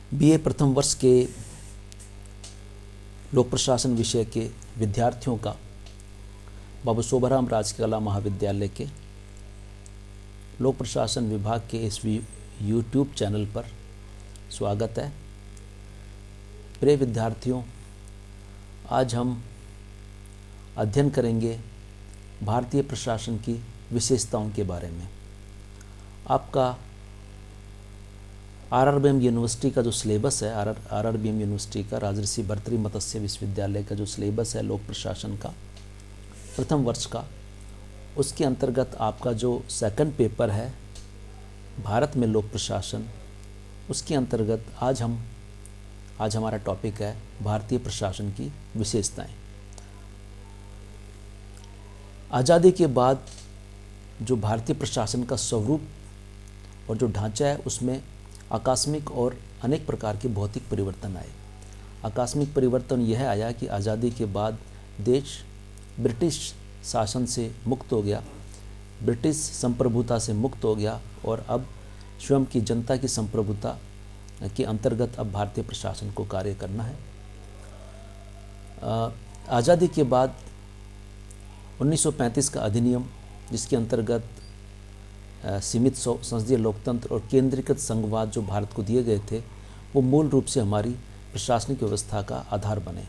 BA प्रथम वर्ष के लोक प्रशासन विषय के विद्यार्थियों का बाबू शोभाराम राजकीय कला महाविद्यालय के लोक प्रशासन विभाग के इस यूट्यूब चैनल पर स्वागत है। प्रिय विद्यार्थियों, आज हम अध्ययन करेंगे भारतीय प्रशासन की विशेषताओं के बारे में। आपका आरआरबीएम यूनिवर्सिटी का जो सिलेबस है, आरआरबीएम यूनिवर्सिटी का राजर्षि भर्तृहरि मत्स्य विश्वविद्यालय का जो सिलेबस है लोक प्रशासन का प्रथम वर्ष का, उसके अंतर्गत आपका जो सेकंड पेपर है भारत में लोक प्रशासन, उसके अंतर्गत आज हमारा टॉपिक है भारतीय प्रशासन की विशेषताएं। आज़ादी के बाद जो भारतीय प्रशासन का स्वरूप और जो ढांचा है उसमें आकस्मिक और अनेक प्रकार के भौतिक परिवर्तन आए। आकस्मिक परिवर्तन यह आया कि आज़ादी के बाद देश ब्रिटिश शासन से मुक्त हो गया, ब्रिटिश संप्रभुता से मुक्त हो गया और अब स्वयं की जनता की संप्रभुता के अंतर्गत अब भारतीय प्रशासन को कार्य करना है। आज़ादी के बाद 1935 का अधिनियम, जिसके अंतर्गत सीमित संसदीय लोकतंत्र और केंद्रीकृत संघवाद जो भारत को दिए गए थे, वो मूल रूप से हमारी प्रशासनिक व्यवस्था का आधार बने।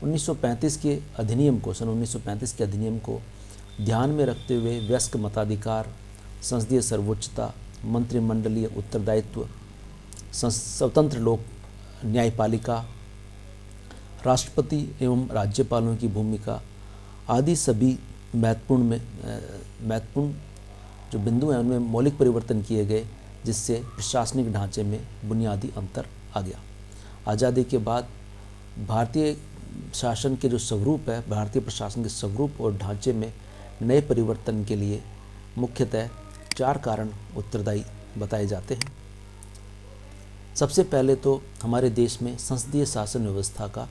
1935 के अधिनियम को सन 1935 के अधिनियम को ध्यान में रखते हुए वयस्क मताधिकार, संसदीय सर्वोच्चता, मंत्रिमंडलीय उत्तरदायित्व, स्वतंत्र लोक न्यायपालिका, राष्ट्रपति एवं राज्यपालों की भूमिका आदि सभी महत्वपूर्ण जो बिंदु हैं उनमें मौलिक परिवर्तन किए गए, जिससे प्रशासनिक ढांचे में बुनियादी अंतर आ गया। आज़ादी के बाद भारतीय शासन के जो स्वरूप है, भारतीय प्रशासन के स्वरूप और ढांचे में नए परिवर्तन के लिए मुख्यतः 4 कारण उत्तरदायी बताए जाते हैं। सबसे पहले तो हमारे देश में संसदीय शासन व्यवस्था का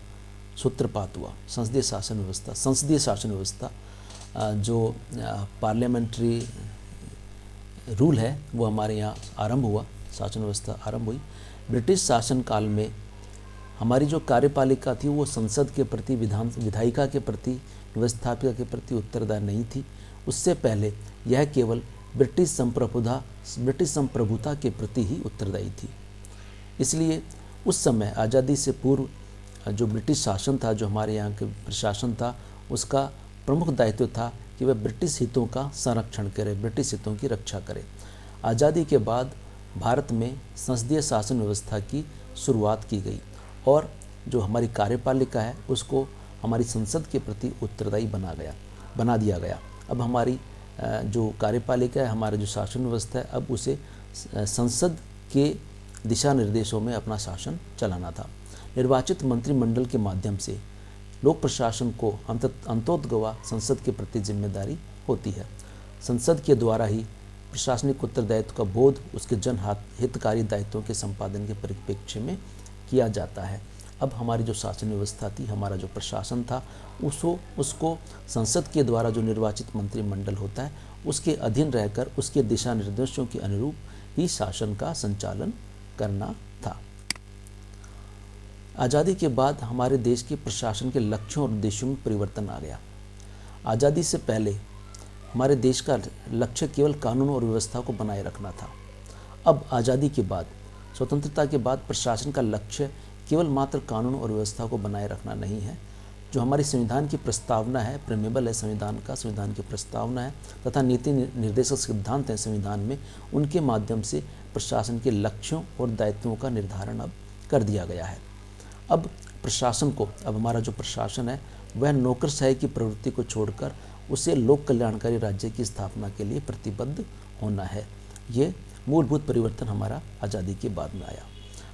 सूत्रपात हुआ। संसदीय शासन व्यवस्था जो पार्लियामेंट्री रूल है वो हमारे यहाँ आरंभ हुआ, शासन व्यवस्था आरंभ हुई। ब्रिटिश शासन काल में हमारी जो कार्यपालिका थी वो संसद के प्रति, विधायिका के प्रति, व्यवस्थापिका के प्रति उत्तरदायी नहीं थी। उससे पहले यह केवल ब्रिटिश संप्रभुता के प्रति ही उत्तरदायी थी। इसलिए उस समय आज़ादी से पूर्व जो ब्रिटिश शासन था, जो हमारे यहाँ के प्रशासन था, उसका प्रमुख दायित्व था कि वह ब्रिटिश हितों का संरक्षण करे, ब्रिटिश हितों की रक्षा करे। आज़ादी के बाद भारत में संसदीय शासन व्यवस्था की शुरुआत की गई और जो हमारी कार्यपालिका है उसको हमारी संसद के प्रति उत्तरदायी बना दिया गया। अब हमारी जो कार्यपालिका है, हमारा जो शासन व्यवस्था है, अब उसे संसद के दिशा निर्देशों में अपना शासन चलाना था। निर्वाचित मंत्रिमंडल के माध्यम से लोक प्रशासन को अंतोतगवा संसद के प्रति जिम्मेदारी होती है। संसद के द्वारा ही प्रशासनिक उत्तरदायित्व का बोध उसके जनहितकारी दायित्वों के संपादन के परिप्रेक्ष्य में किया जाता है। अब हमारी जो शासन व्यवस्था थी, हमारा जो प्रशासन था, उसको संसद के द्वारा जो निर्वाचित मंत्रिमंडल होता है उसके अधीन रहकर उसके दिशा निर्देशों के अनुरूप ही शासन का संचालन करना था। आज़ादी के बाद हमारे देश के प्रशासन के लक्ष्यों और उद्देश्यों में परिवर्तन आ गया। आज़ादी से पहले हमारे देश का लक्ष्य केवल कानून और व्यवस्था को बनाए रखना था। अब आज़ादी के बाद, स्वतंत्रता के बाद प्रशासन का लक्ष्य केवल मात्र कानून और व्यवस्था को बनाए रखना नहीं है। जो हमारी संविधान की प्रस्तावना है, प्रेमेबल है संविधान की प्रस्तावना है तथा नीति निर्देशक सिद्धांत हैं संविधान में, उनके माध्यम से प्रशासन के लक्ष्यों और दायित्वों का निर्धारण अब कर दिया गया है। अब प्रशासन को, अब हमारा जो प्रशासन है वह नौकरशाही की प्रवृत्ति को छोड़कर उसे लोक कल्याणकारी राज्य की स्थापना के लिए प्रतिबद्ध होना है। ये मूलभूत परिवर्तन हमारा आज़ादी के बाद में आया।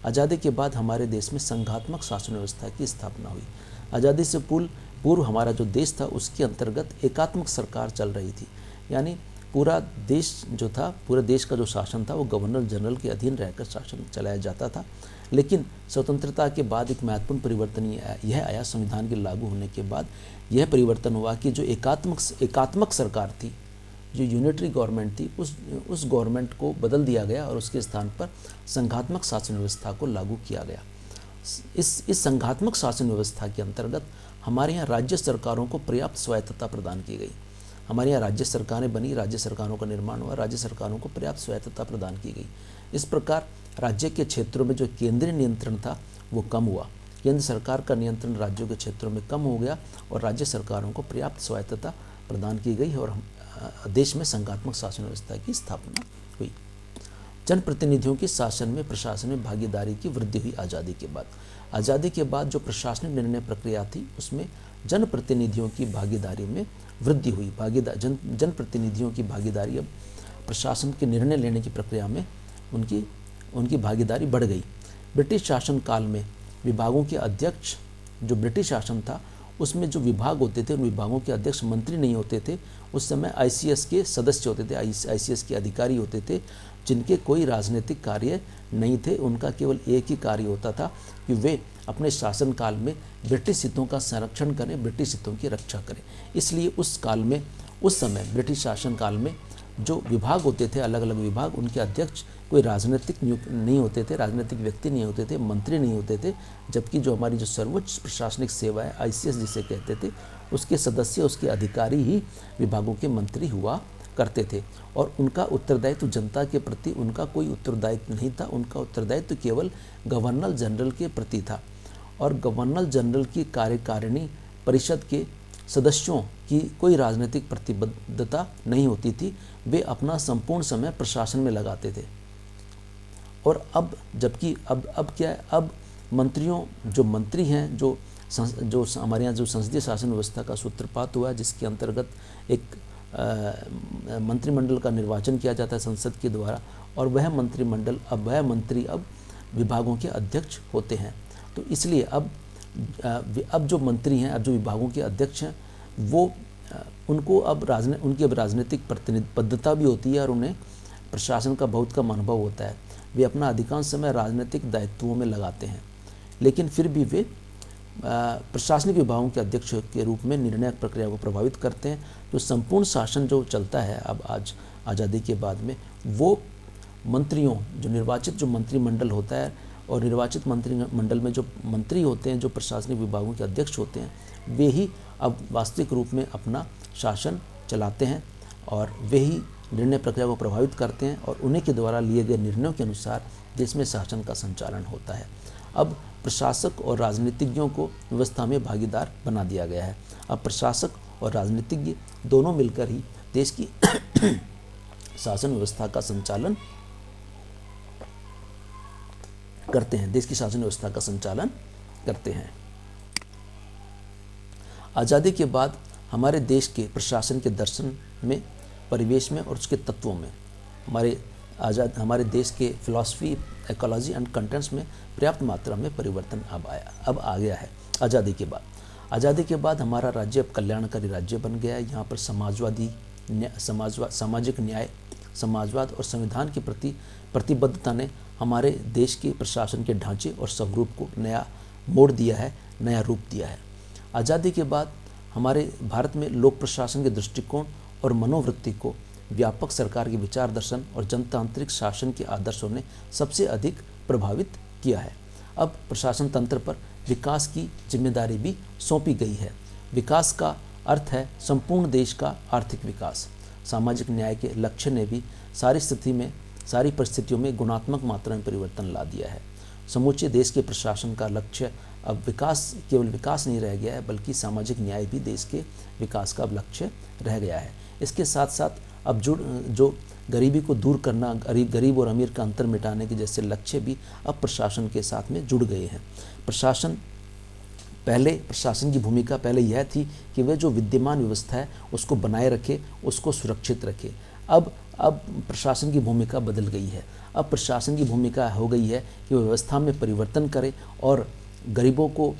आज़ादी के बाद हमारे देश में संघात्मक शासन व्यवस्था की स्थापना हुई। आज़ादी से पूर्व हमारा जो देश था उसके अंतर्गत एकात्मक सरकार चल रही थी, यानी पूरा देश जो था, पूरे देश का जो शासन था वो गवर्नर जनरल के अधीन रहकर शासन चलाया जाता था। लेकिन स्वतंत्रता के बाद एक महत्वपूर्ण परिवर्तन यह आया, संविधान के लागू होने के बाद यह परिवर्तन हुआ कि जो एकात्मक सरकार थी जो यूनिटरी गवर्नमेंट थी उस गवर्नमेंट को बदल दिया गया और उसके स्थान पर संघात्मक शासन व्यवस्था को लागू किया गया। इस संघात्मक शासन व्यवस्था के अंतर्गत हमारे यहाँ राज्य सरकारों को पर्याप्त स्वायत्तता प्रदान की गई। हमारे यहाँ राज्य सरकारें बनी, राज्य सरकारों का निर्माण हुआ, राज्य सरकारों को पर्याप्त स्वायत्तता प्रदान की गई। इस प्रकार राज्य के क्षेत्रों में जो केंद्रीय नियंत्रण था वो कम हुआ। केंद्र सरकार का नियंत्रण राज्यों के क्षेत्रों में कम हो गया और राज्य सरकारों को पर्याप्त स्वायत्तता प्रदान की गई और देश में संघात्मक शासन व्यवस्था की स्थापना हुई। जनप्रतिनिधियों की शासन में प्रशासन में भागीदारी की वृद्धि हुई आज़ादी के बाद। आज़ादी के बाद जो प्रशासनिक निर्णय प्रक्रिया थी उसमें जनप्रतिनिधियों की भागीदारी में वृद्धि हुई। जनप्रतिनिधियों की भागीदारी अब प्रशासन के निर्णय लेने की प्रक्रिया में उनकी भागीदारी बढ़ गई। ब्रिटिश शासन काल में विभागों के अध्यक्ष, जो ब्रिटिश शासन था उसमें जो विभाग होते थे उन विभागों के अध्यक्ष मंत्री नहीं होते थे। उस समय आईसीएस के सदस्य होते थे, आईसीएस के अधिकारी होते थे जिनके कोई राजनीतिक कार्य नहीं थे। उनका केवल एक ही कार्य होता था कि वे अपने शासनकाल में ब्रिटिश हितों का संरक्षण करें, ब्रिटिश हितों की रक्षा करें। इसलिए उस समय ब्रिटिश शासनकाल में जो विभाग होते थे, अलग अलग विभाग, उनके अध्यक्ष कोई राजनीतिक नियुक्त नहीं होते थे, राजनीतिक व्यक्ति नहीं होते थे, मंत्री नहीं होते थे। जबकि जो हमारी जो सर्वोच्च प्रशासनिक सेवा है, आईसीएस जिसे कहते थे, उसके सदस्य, उसके अधिकारी ही विभागों के मंत्री हुआ करते थे और उनका उत्तरदायित्व जनता के प्रति उनका कोई उत्तरदायित्व नहीं था। उनका उत्तरदायित्व केवल गवर्नर जनरल के प्रति था और गवर्नर जनरल की कार्यकारिणी परिषद के सदस्यों की कोई राजनीतिक प्रतिबद्धता नहीं होती थी। वे अपना संपूर्ण समय प्रशासन में लगाते थे। और अब जबकि अब क्या है, अब मंत्रियों, जो मंत्री हैं, जो हमारे यहाँ जो संसदीय शासन व्यवस्था का सूत्रपात हुआ है, जिसके अंतर्गत एक मंत्रिमंडल का निर्वाचन किया जाता है संसद के द्वारा और वह मंत्री अब विभागों के अध्यक्ष होते हैं। तो इसलिए अब जो मंत्री हैं, अब जो विभागों के अध्यक्ष हैं, वो उनको उनकी अब राजनीतिक प्रतिबद्धता भी होती है और उन्हें प्रशासन का बहुत कम अनुभव होता है। वे अपना अधिकांश समय राजनीतिक दायित्वों में लगाते हैं, लेकिन फिर भी वे प्रशासनिक विभागों के अध्यक्ष के रूप में निर्णय प्रक्रिया को प्रभावित करते हैं। जो संपूर्ण शासन जो चलता है अब आज आज़ादी के बाद में, वो मंत्रियों, जो निर्वाचित जो मंत्रिमंडल होता है और निर्वाचित मंत्रिमंडल में जो मंत्री होते हैं, जो प्रशासनिक विभागों के अध्यक्ष होते हैं, वे ही अब वास्तविक रूप में अपना शासन चलाते हैं और वे ही निर्णय प्रक्रिया को प्रभावित करते हैं और उन्हीं के द्वारा लिए गए निर्णयों के अनुसार देश में शासन का संचालन होता है। अब प्रशासक और राजनीतिज्ञों को व्यवस्था में भागीदार बना दिया गया है। अब प्रशासक और राजनीतिज्ञ दोनों मिलकर ही देश की शासन व्यवस्था का संचालन करते हैं, देश की शासन व्यवस्था का संचालन करते हैं। आज़ादी के बाद हमारे देश के प्रशासन के दर्शन में, परिवेश में और उसके तत्वों में हमारे देश के फिलॉसफी, इकोलॉजी एंड कंटेंट्स में पर्याप्त मात्रा में परिवर्तन अब आ गया है। आज़ादी के बाद हमारा राज्य अब कल्याणकारी राज्य बन गया है। यहाँ पर सामाजिक न्याय, समाजवाद और संविधान के प्रति प्रतिबद्धता ने हमारे देश के प्रशासन के ढांचे और स्वरूप को नया मोड़ दिया है, नया रूप दिया है। आज़ादी के बाद हमारे भारत में लोक प्रशासन के दृष्टिकोण और मनोवृत्ति को व्यापक सरकार के विचार दर्शन और जनतांत्रिक शासन के आदर्शों ने सबसे अधिक प्रभावित किया है। अब प्रशासन तंत्र पर विकास की जिम्मेदारी भी सौंपी गई है। विकास का अर्थ है संपूर्ण देश का आर्थिक विकास। सामाजिक न्याय के लक्ष्य ने भी सारी परिस्थितियों में गुणात्मक मात्रा में परिवर्तन ला दिया है। समूचे देश के प्रशासन का लक्ष्य अब केवल विकास नहीं रह गया है, बल्कि सामाजिक न्याय भी देश के विकास का लक्ष्य रह गया है। इसके साथ साथ अब जो गरीबी को दूर करना, गरीब और अमीर का अंतर मिटाने के जैसे लक्ष्य भी अब प्रशासन के साथ में जुड़ गए हैं। प्रशासन की भूमिका पहले यह थी कि वह जो विद्यमान व्यवस्था है उसको बनाए रखे, उसको सुरक्षित रखे। अब प्रशासन की भूमिका बदल गई है। अब प्रशासन की भूमिका हो गई है कि वह व्यवस्था में परिवर्तन करे और गरीबों को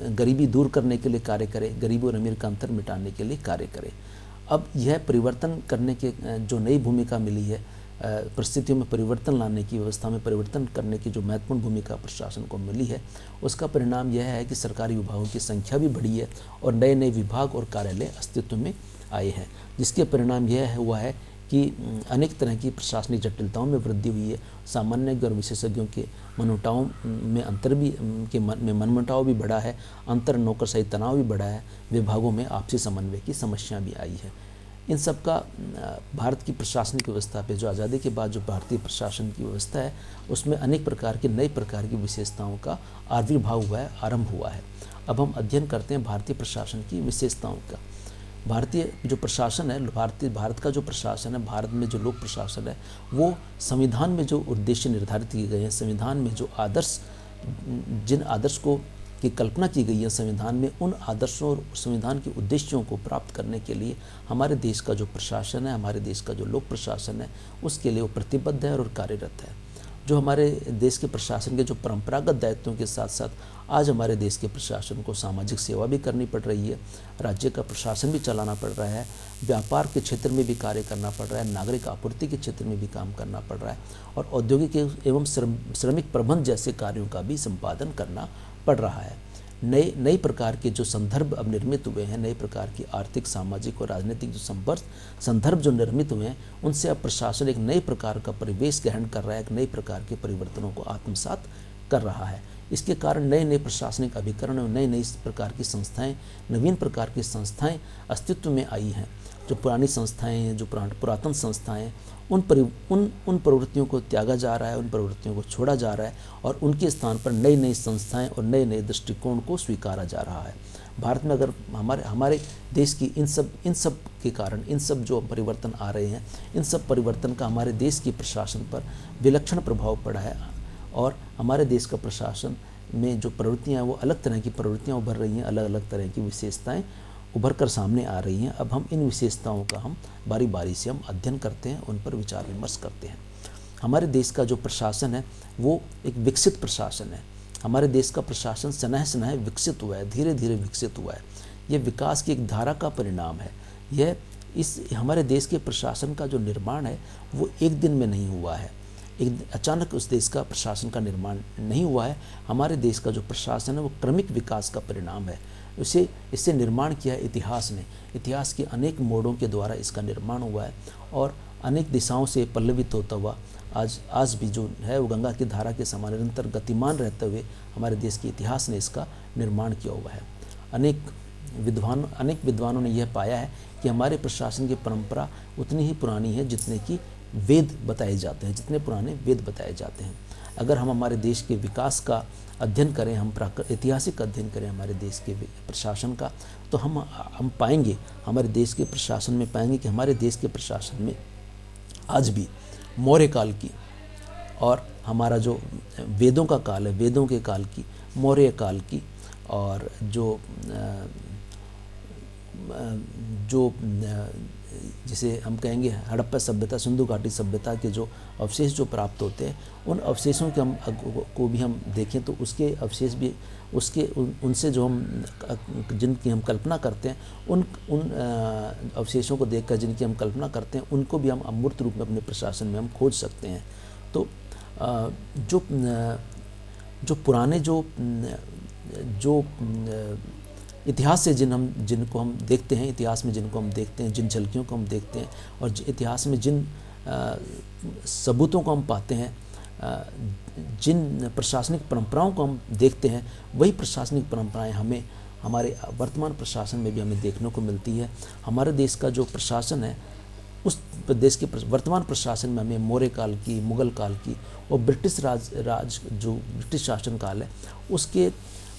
गरीबी दूर करने के लिए कार्य करे, गरीब और अमीर का अंतर मिटाने के लिए कार्य करे। अब यह परिवर्तन करने के जो नई भूमिका मिली है, परिस्थितियों में परिवर्तन लाने की, व्यवस्था में परिवर्तन करने की जो महत्वपूर्ण भूमिका प्रशासन को मिली है, उसका परिणाम यह है कि सरकारी विभागों की संख्या भी बढ़ी है और नए नए विभाग और कार्यालय अस्तित्व में आए हैं, जिसके परिणाम यह हुआ है कि अनेक तरह की प्रशासनिक जटिलताओं में वृद्धि हुई है। सामान्य और विशेषज्ञों के मनमुटावों में अंतर भी मनमुटाव भी बढ़ा है, अंतर नौकरशाही तनाव भी बढ़ा है, विभागों में आपसी समन्वय की समस्या भी आई है। इन सब का भारत की प्रशासनिक व्यवस्था पे, जो आज़ादी के बाद जो भारतीय प्रशासन की व्यवस्था है, उसमें अनेक प्रकार की नई प्रकार की विशेषताओं का आविर्भाव हुआ है, आरंभ हुआ है। अब हम अध्ययन करते हैं भारतीय प्रशासन की विशेषताओं का। भारतीय जो प्रशासन है, भारत का जो प्रशासन है, भारत में जो लोक प्रशासन है, वो संविधान में जो उद्देश्य निर्धारित किए गए हैं, संविधान में जो आदर्श, जिन आदर्श को की कल्पना की गई है संविधान में, उन आदर्शों और संविधान के उद्देश्यों को प्राप्त करने के लिए हमारे देश का जो प्रशासन है, हमारे देश का जो लोक प्रशासन है, उसके लिए वो प्रतिबद्ध है और कार्यरत है। जो हमारे देश के प्रशासन के जो परंपरागत दायित्वों के साथ साथ आज हमारे देश के प्रशासन को सामाजिक सेवा भी करनी पड़ रही है, राज्य का प्रशासन भी चलाना पड़ रहा है, व्यापार के क्षेत्र में भी कार्य करना पड़ रहा है, नागरिक आपूर्ति के क्षेत्र में भी काम करना पड़ रहा है, और औद्योगिक एवं श्रमिक प्रबंध जैसे कार्यों का भी संपादन करना पड़ रहा है। नई प्रकार के जो संदर्भ अब निर्मित हुए हैं, नए प्रकार की आर्थिक, सामाजिक और राजनीतिक जो संदर्भ जो निर्मित हुए हैं, उनसे अब प्रशासन एक नए प्रकार का परिवेश ग्रहण कर रहा है, एक नए प्रकार के परिवर्तनों को आत्मसात कर रहा है। इसके कारण नए नए प्रशासनिक अभिकरण और नई नई प्रकार की संस्थाएं, नवीन प्रकार की संस्थाएं अस्तित्व में आई हैं। जो पुरानी संस्थाएं हैं, जो पुरातन संस्थाएं, उन प्रवृत्तियों को त्यागा जा रहा है, उन प्रवृत्तियों को छोड़ा जा रहा है, और उनके स्थान पर नई नई संस्थाएं और नए नए दृष्टिकोण को स्वीकारा जा रहा है। भारत में अगर हमारे देश की इन सब के कारण, इन सब जो परिवर्तन आ रहे हैं, इन सब परिवर्तन का हमारे देश की प्रशासन पर विलक्षण प्रभाव पड़ा है, और हमारे देश का प्रशासन में जो प्रवृत्तियाँ हैं, वो अलग तरह की प्रवृत्तियाँ उभर रही हैं, अलग अलग तरह की विशेषताएँ उभर कर सामने आ रही हैं। अब हम इन विशेषताओं का हम बारी बारी से हम अध्ययन करते हैं, उन पर विचार विमर्श करते हैं। हमारे देश का जो प्रशासन है, वो एक विकसित प्रशासन है। हमारे देश का प्रशासन सनह विकसित हुआ है, धीरे धीरे विकसित हुआ है। ये विकास की एक धारा का परिणाम है। यह हमारे देश के प्रशासन का जो निर्माण है, वो एक दिन में नहीं हुआ है, एक अचानक उस देश का प्रशासन का निर्माण नहीं हुआ है। हमारे देश का जो प्रशासन है, वो क्रमिक विकास का परिणाम है। इससे निर्माण किया इतिहास ने, इतिहास के अनेक मोड़ों के द्वारा इसका निर्माण हुआ है, और अनेक दिशाओं से पल्लवित होता हुआ आज भी जो है, वो गंगा की धारा के समान निरंतर गतिमान रहते हुए हमारे देश के इतिहास ने इसका निर्माण किया हुआ है। अनेक विद्वानों ने यह पाया है कि हमारे प्रशासन की परंपरा उतनी ही पुरानी है जितने कि वेद बताए जाते हैं, जितने पुराने वेद बताए जाते हैं। अगर हम हमारे देश के विकास का अध्ययन करें, हम ऐतिहासिक अध्ययन करें हमारे देश के प्रशासन का, तो हम पाएंगे, हमारे देश के प्रशासन में पाएंगे कि हमारे देश के प्रशासन में आज भी मौर्य काल की, और हमारा जो वेदों का काल है, वेदों के काल की, मौर्य काल की, और जो जिसे हम कहेंगे हड़प्पा सभ्यता, सिंधु घाटी सभ्यता के जो अवशेष जो प्राप्त होते हैं, उन अवशेषों को भी हम देखें तो उसके अवशेष भी उनसे जो जिनकी हम कल्पना करते हैं, उन अवशेषों को देखकर जिनकी हम कल्पना करते हैं, उनको भी हम अमूर्त रूप में अपने प्रशासन में हम खोज सकते हैं। तो जो पुराने जो इतिहास से जिनको हम देखते हैं, इतिहास में जिनको हम देखते हैं, जिन झलकियों को हम देखते हैं, और इतिहास में जिन सबूतों को हम पाते हैं, जिन प्रशासनिक परंपराओं को हम देखते हैं, वही प्रशासनिक परंपराएं हमें हमारे वर्तमान प्रशासन में भी हमें देखने को मिलती है। हमारे देश का जो प्रशासन है, उस देश के वर्तमान प्रशासन में हमें मौर्य काल की, मुगल काल की और ब्रिटिश राज जो ब्रिटिश शासन काल है, उसके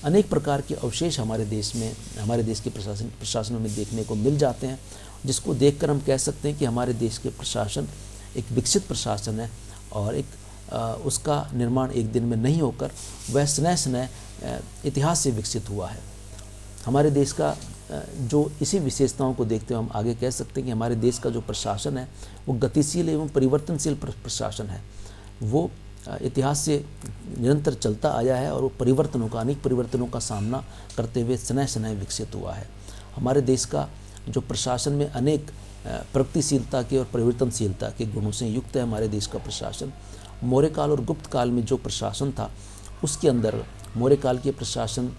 अनेक प्रकार के अवशेष हमारे देश के प्रशासन में देखने को मिल जाते हैं, जिसको देखकर हम कह सकते हैं कि हमारे देश के प्रशासन एक विकसित प्रशासन है, और उसका निर्माण एक दिन में नहीं होकर वह स्नेह इतिहास से विकसित हुआ है। हमारे देश का जो इसी विशेषताओं को देखते हुए हम आगे कह सकते हैं कि हमारे देश का जो प्रशासन है, वो गतिशील एवं परिवर्तनशील प्रशासन है। वो इतिहास से निरंतर चलता आया है, और वो अनेक परिवर्तनों का सामना करते हुए स्नेह विकसित हुआ है। हमारे देश का जो प्रशासन में अनेक प्रगतिशीलता के और परिवर्तनशीलता के गुणों से युक्त है। हमारे देश का प्रशासन मौर्य काल और गुप्त काल में जो प्रशासन था, उसके अंदर मौर्य काल के प्रशासन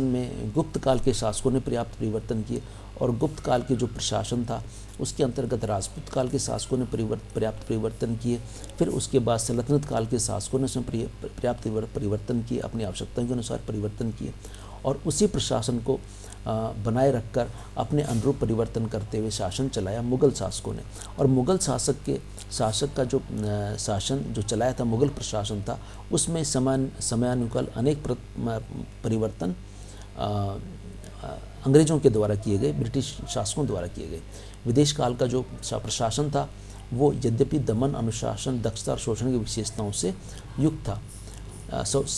में गुप्त काल के शासकों ने पर्याप्त परिवर्तन किए, और गुप्त काल के जो प्रशासन था उसके अंतर्गत राजपूत काल के शासकों ने पर्याप्त परिवर्तन किए। फिर उसके बाद सल्तनत काल के शासकों ने उसमें पर्याप्त परिवर्तन किए, अपनी आवश्यकता के अनुसार परिवर्तन किए और उसी प्रशासन को बनाए रखकर अपने अनुरूप परिवर्तन करते हुए शासन चलाया मुग़ल शासकों ने। और मुग़ल शासक का जो शासन जो चलाया था, मुग़ल प्रशासन था, उसमें समयानुकूल अनेक परिवर्तन अंग्रेज़ों के द्वारा किए गए, ब्रिटिश शासकों द्वारा किए गए। विदेश काल का जो प्रशासन था वो यद्यपि दमन, अनुशासन, दक्षता और शोषण की विशेषताओं से युक्त था।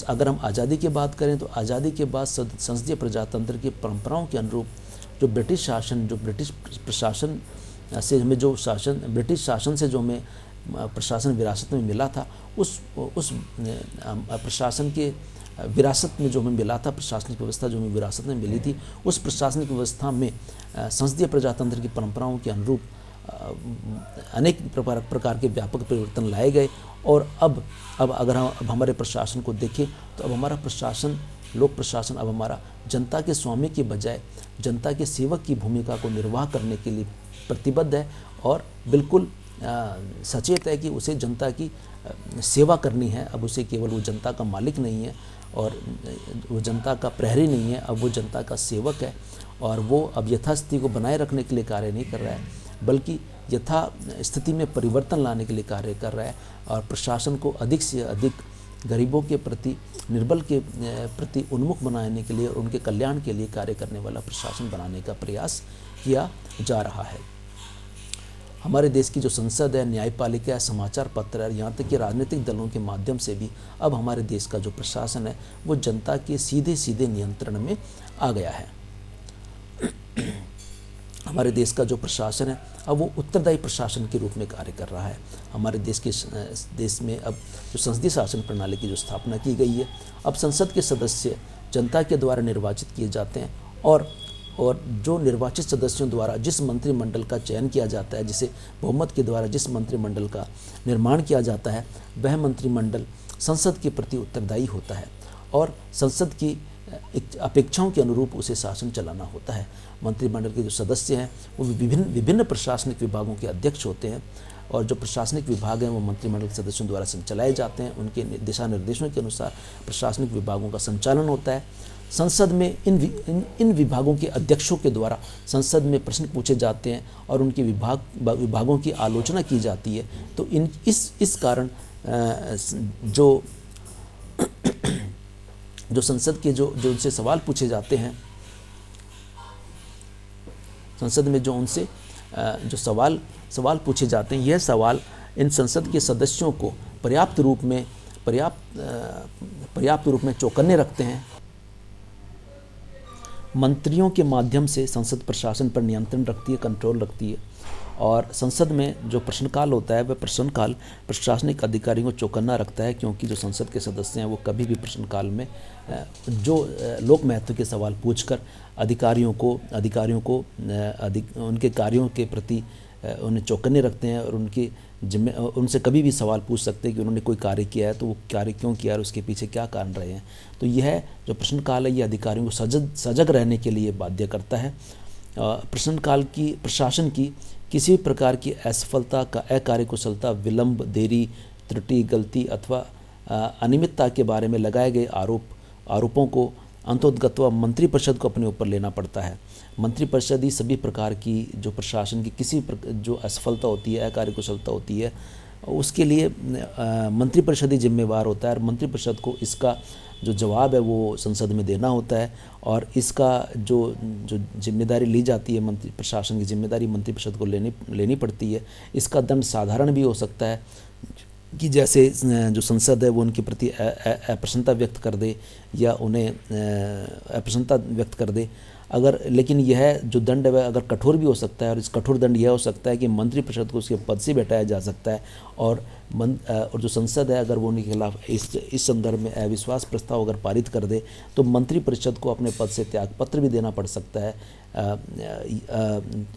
अगर हम आज़ादी की बात करें तो आज़ादी के बाद संसदीय प्रजातंत्र की परंपराओं के अनुरूप जो ब्रिटिश प्रशासन से हमें जो ब्रिटिश शासन से जो हमें प्रशासन विरासत में मिला था, उस प्रशासन के विरासत में जो हमें मिला था, प्रशासनिक व्यवस्था जो हमें विरासत में मिली थी, उस प्रशासनिक व्यवस्था में संसदीय प्रजातंत्र की परंपराओं के अनुरूप अनेक प्रकार के व्यापक परिवर्तन लाए गए। और अब अगर हम हमारे प्रशासन को देखें तो अब हमारा प्रशासन, लोक प्रशासन अब हमारा जनता के स्वामी के बजाय जनता के सेवक की भूमिका को निर्वाह करने के लिए प्रतिबद्ध है और बिल्कुल सचेत है कि उसे जनता की सेवा करनी है। अब उसे केवल वो जनता का मालिक नहीं है और वो जनता का प्रहरी नहीं है, अब वो जनता का सेवक है और वो अब यथास्थिति को बनाए रखने के लिए कार्य नहीं कर रहा है, बल्कि यथा स्थिति में परिवर्तन लाने के लिए कार्य कर रहा है और प्रशासन को अधिक से अधिक गरीबों के प्रति, निर्बल के प्रति उन्मुख बनाने के लिए और उनके कल्याण के लिए कार्य करने वाला प्रशासन बनाने का प्रयास किया जा रहा है। हमारे देश की जो संसद है, न्यायपालिका है, समाचार पत्र है, यहाँ तक कि राजनीतिक दलों के माध्यम से भी अब हमारे देश का जो प्रशासन है वो जनता के सीधे नियंत्रण में आ गया है। हमारे देश का जो प्रशासन है अब वो उत्तरदायी प्रशासन के रूप में कार्य कर रहा है। हमारे देश में अब जो संसदीय शासन प्रणाली की जो स्थापना की गई है, अब संसद के सदस्य जनता के द्वारा निर्वाचित किए जाते हैं और जो निर्वाचित सदस्यों द्वारा जिस मंत्रिमंडल का चयन किया जाता है, जिसे बहुमत के द्वारा जिस मंत्रिमंडल का निर्माण किया जाता है, वह मंत्रिमंडल संसद के प्रति उत्तरदायी होता है और संसद की अपेक्षाओं के अनुरूप उसे शासन चलाना होता है। मंत्रिमंडल के जो सदस्य हैं वो विभिन्न प्रशासनिक विभागों के अध्यक्ष होते हैं और जो प्रशासनिक विभाग हैं वो मंत्रिमंडल के सदस्यों द्वारा संचालिए जाते हैं। उनके दिशा निर्देशों के अनुसार प्रशासनिक विभागों का संचालन होता है। संसद में इन विभागों के अध्यक्षों के द्वारा संसद में प्रश्न पूछे जाते हैं और उनके विभागों की आलोचना की जाती है। तो इस कारण जो संसद के जो उनसे सवाल पूछे जाते हैं, संसद में जो उनसे जो सवाल पूछे जाते हैं, यह सवाल इन संसद के सदस्यों को पर्याप्त रूप में चौकन्ने रखते हैं। मंत्रियों के माध्यम से संसद प्रशासन पर नियंत्रण रखती है, कंट्रोल रखती है और संसद में जो प्रश्नकाल होता है वह प्रश्नकाल प्रशासनिक अधिकारियों को चौकन्ना रखता है, क्योंकि जो संसद के सदस्य हैं वो कभी भी प्रश्नकाल में जो लोक महत्व के सवाल पूछकर अधिकारियों को उनके कार्यों के प्रति उन्हें चौकन्ने रखते हैं और उनसे कभी भी सवाल पूछ सकते हैं कि उन्होंने कोई कार्य किया है तो वो कार्य क्यों किया है, उसके पीछे क्या कारण रहे हैं। तो यह जो प्रश्नकाल है ये अधिकारियों को सजग रहने के लिए बाध्य करता है। प्रश्नकाल की प्रशासन की किसी भी प्रकार की असफलता का अकार्यकुशलता, विलंब, देरी, त्रुटि, गलती अथवा अनियमितता के बारे में लगाए गए आरोपों को अंतोदगत्वा मंत्रिपरिषद को अपने ऊपर लेना पड़ता है। मंत्रिपरिषद ही सभी प्रकार की जो प्रशासन की किसी जो असफलता होती है, अकार्यकुशलता होती है, उसके लिए मंत्रिपरिषद ही जिम्मेवार होता है और मंत्रिपरिषद को इसका जो जवाब है वो संसद में देना होता है और इसका जो जिम्मेदारी ली जाती है, मंत्री प्रशासन की जिम्मेदारी मंत्रिपरिषद को लेनी पड़ती है। इसका दंड साधारण भी हो सकता है कि जैसे जो संसद है वो उनके प्रति अप्रसन्नता व्यक्त कर दे या उन्हें अप्रसन्नता व्यक्त कर दे, लेकिन यह जो दंड है वह अगर कठोर भी हो सकता है और इस कठोर दंड यह हो सकता है कि मंत्रिपरिषद को उसके पद से बैठाया जा सकता है और जो संसद है अगर वो उनके खिलाफ इस संदर्भ में अविश्वास प्रस्ताव अगर पारित कर दे तो मंत्रिपरिषद को अपने पद से त्यागपत्र भी देना पड़ सकता है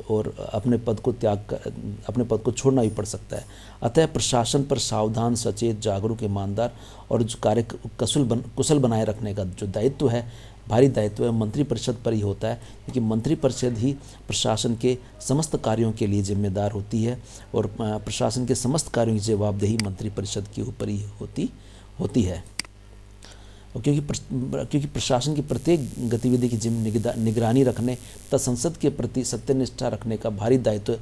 और अपने पद को छोड़ना भी पड़ सकता है। अतः प्रशासन पर सावधान, सचेत, जागरूक, ईमानदार और जो कार्य कुशल बनाए रखने का जो दायित्व है भारी दायित्व मंत्रिपरिषद पर ही होता है, क्योंकि मंत्रिपरिषद ही प्रशासन के समस्त कार्यों के लिए जिम्मेदार होती है और प्रशासन के समस्त कार्यों की जवाबदेही मंत्रिपरिषद के ऊपर ही होती है। और क्योंकि प्रशासन की प्रत्येक गतिविधि की निगरानी रखने तथा संसद के प्रति सत्यनिष्ठा रखने का भारी दायित्व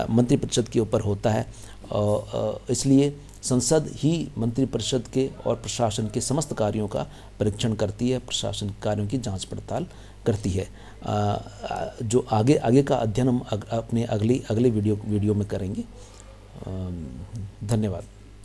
मंत्रिपरिषद के ऊपर होता है, और इसलिए संसद ही मंत्रिपरिषद के और प्रशासन के समस्त कार्यों का परीक्षण करती है, प्रशासन कार्यों की जांच पड़ताल करती है। जो आगे का अध्ययन हम अपने अगले वीडियो में करेंगे। धन्यवाद।